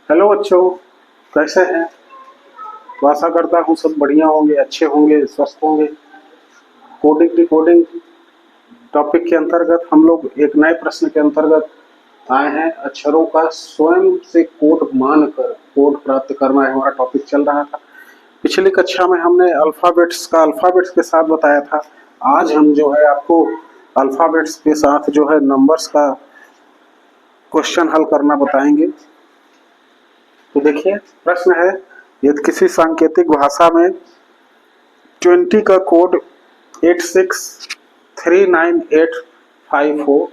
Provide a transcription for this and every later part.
Hello बच्चों, कैसे हैं? तो आशा करता हूँ सब बढ़िया होंगे, अच्छे होंगे, स्वस्थ होंगे। कोडिंग डिकोडिंग टॉपिक के अंतर्गत हम लोग एक नए प्रश्न के अंतर्गत आए हैं। अक्षरों का स्वयं से कोड मानकर कोड प्राप्त करना है, हमारा टॉपिक चल रहा था। पिछली कक्षा में हमने अल्फाबेट्स के साथ बताया था। आज हम जो है आपको अल्फाबेट्स के साथ जो है नंबर्स का क्वेश्चन हल करना बताएंगे। तो देखिए, प्रश्न है, यदि किसी सांकेतिक भाषा में 20 का कोड 863984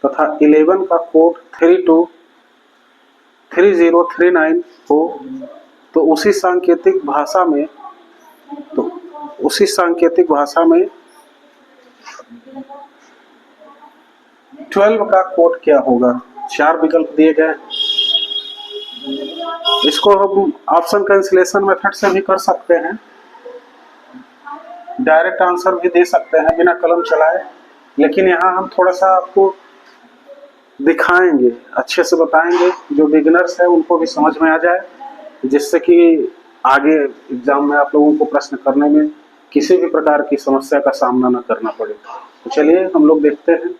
तथा 11 का कोड 323039 हो, तो उसी सांकेतिक भाषा में 12 का कोड क्या होगा? 4 विकल्प दिए गए। इसको हम ऑप्शन कैंसिलेशन मेथड से भी कर सकते हैं, डायरेक्ट आंसर भी दे सकते हैं बिना कलम चलाए, लेकिन यहाँ हम थोड़ा सा आपको दिखाएंगे, अच्छे से बताएंगे, जो बिगिनर्स है उनको भी समझ में आ जाए, जिससे कि आगे एग्जाम में आप लोगों को प्रश्न करने में किसी भी प्रकार की समस्या का सामना न करना पड़े। तो चलिए हम लोग देखते हैं।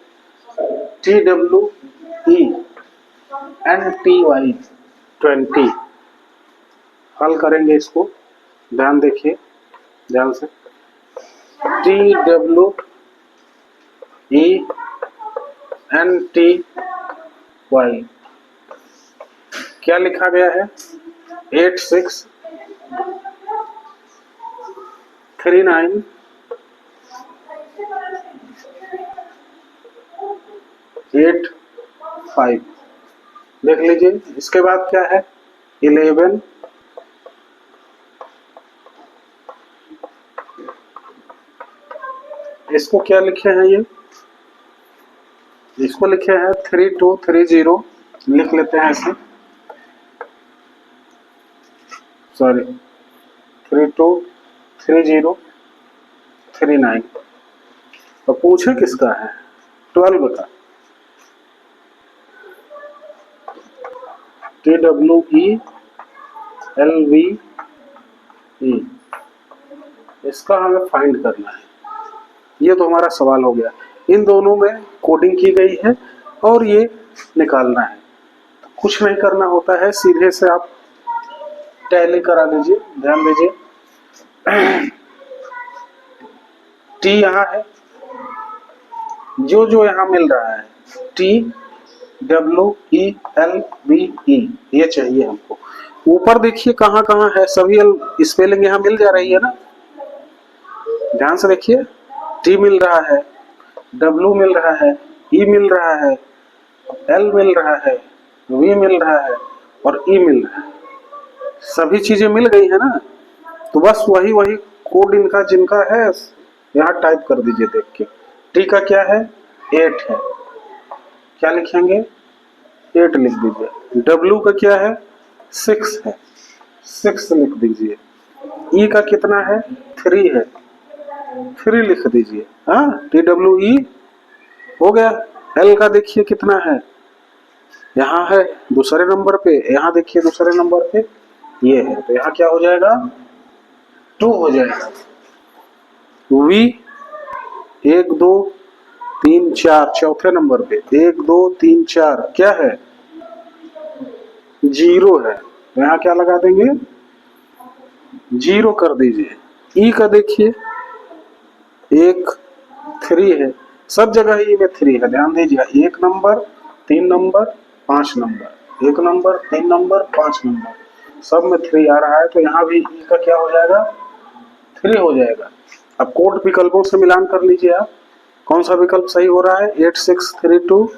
TWENTY 20 हल करेंगे इसको। ध्यान देखिए, ध्यान से। TWENTY क्या लिखा गया है? 863985। देख लीजिए, इसके बाद क्या है? 11, इसको क्या लिखे हैं? इसको लिखे हैं 3230, लिख लेते हैं ऐसे, सॉरी 323039। तो पूछे किसका है? 12 का। TWELVE, इसका हमें फाइंड करना है। ये तो हमारा सवाल हो गया। इन दोनों में कोडिंग की गई है और ये निकालना है। तो कुछ नहीं करना होता है, सीधे से आप टैली करा लीजिए। ध्यान दीजिए, टी यहाँ है, जो यहाँ मिल रहा है TWELVE, ये चाहिए हमको। ऊपर देखिए कहाँ कहाँ है, सभी स्पेलिंग यहाँ मिल जा रही है ना। ध्यान से देखिए, टी मिल रहा है, डब्लू मिल रहा है, ई मिल रहा है, एल मिल रहा है, वी मिल रहा है और ई मिल रहा है। सभी चीजें मिल गई है ना। तो बस वही कोड इनका जिनका है यहाँ टाइप कर दीजिए। देख के, टी का क्या है? 8 है, क्या लिखेंगे? 8 लिख दीजिए। डब्लू का क्या है? 6 है, 6 लिख दीजिए। ई का कितना है? 3 है, 3 लिख दीजिए। हाँ, TWE हो गया। एल का देखिए कितना है? यहाँ है दूसरे नंबर पे, यहाँ देखिए दूसरे नंबर पे ये है, तो यहाँ क्या हो जाएगा? 2 हो जाएगा। वी 1 2 3 4 चौथे नंबर पे 1 2 3 4 क्या है? 0 है, तो यहाँ क्या लगा देंगे? 0 कर दीजिए। ई का देखिए 1 3 है, सब जगह ई में 3 है। ध्यान दीजिए, 1 number 3 number 5 number, 1 number 3 number 5 number, सब में 3 आ रहा है, तो यहाँ भी ई का क्या हो जाएगा? 3 हो जाएगा। अब कोड विकल्पों से मिलान कर लीजिए आप, कौन सा विकल्प सही हो रहा है? 8632,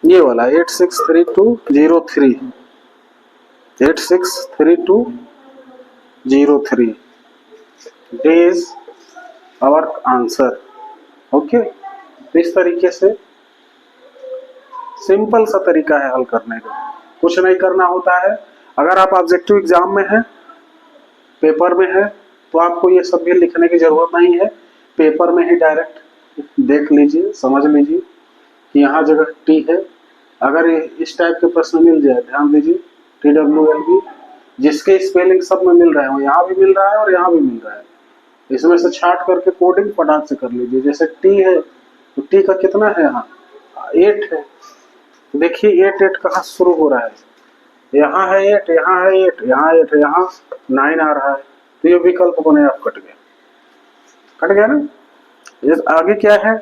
ये वाला 863203, 863203 इज आवर आंसर। ओके, तो इस तरीके से सिंपल सा तरीका है हल करने का, कुछ नहीं करना होता है। अगर आप ऑब्जेक्टिव एग्जाम में हैं, पेपर में है, तो आपको ये सब भी लिखने की जरूरत नहीं है। पेपर में ही डायरेक्ट देख लीजिए, समझ लीजिए कि यहाँ जगह टी है, अगर इस टाइप के प्रश्न मिल जाए, ध्यान दीजिए, TWLB जिसके स्पेलिंग सब में मिल रहे हैं, यहाँ भी मिल रहा है और यहाँ भी मिल रहा है, इसमें से छाट करके कोडिंग फटाक से कर लीजिए। जैसे टी है तो टी का कितना है, यहाँ 8 है, तो देखिए 8 8 कहाँ शुरू हो रहा है, यहाँ है 8, यहाँ है 8, यहाँ 8, यहाँ 9 आ रहा है, तो ये विकल्प बने आप कट गया, कट गया ना। इस आगे क्या है,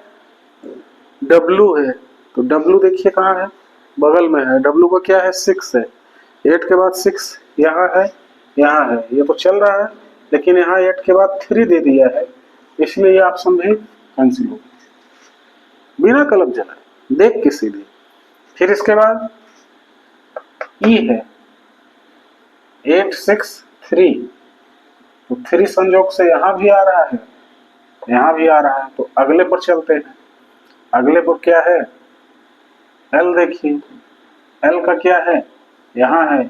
W है, तो W देखिए कहाँ है, बगल में है, W का क्या है 6 है, 8 के बाद 6 यहाँ है, यहाँ है, ये तो चल रहा है, लेकिन यहाँ 8 के बाद 3 दे दिया है, इसलिए ये ऑप्शन भी कैंसिल हो गया, बिना कलम चलाए देख के सीधे। फिर इसके बाद E है 8 6 3, तो 3 संयोग से यहाँ भी आ रहा है, यहाँ भी आ रहा है, तो अगले पर चलते हैं। अगले पर क्या है, L देखिए, L का क्या है, यहाँ है,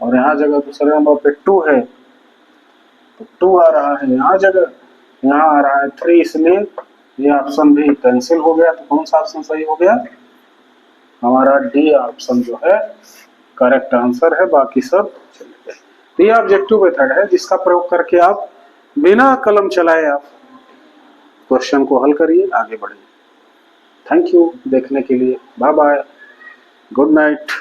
और यहाँ जगह दूसरे नंबर पे 2 है, तो 2 आ रहा है, यहाँ जगह यहाँ आ रहा है 3, इसलिए ये ऑप्शन भी कैंसिल हो गया। तो कौन सा ऑप्शन सही हो गया, हमारा डी ऑप्शन जो है करेक्ट आंसर है, बाकी सब चले गए। तो ये ऑब्जेक्टिव मेथड है जिसका प्रयोग करके आप बिना कलम चलाए आप क्वेश्चन को हल करिए, आगे बढ़िए। थैंक यू देखने के लिए, बाय बाय, गुड नाइट।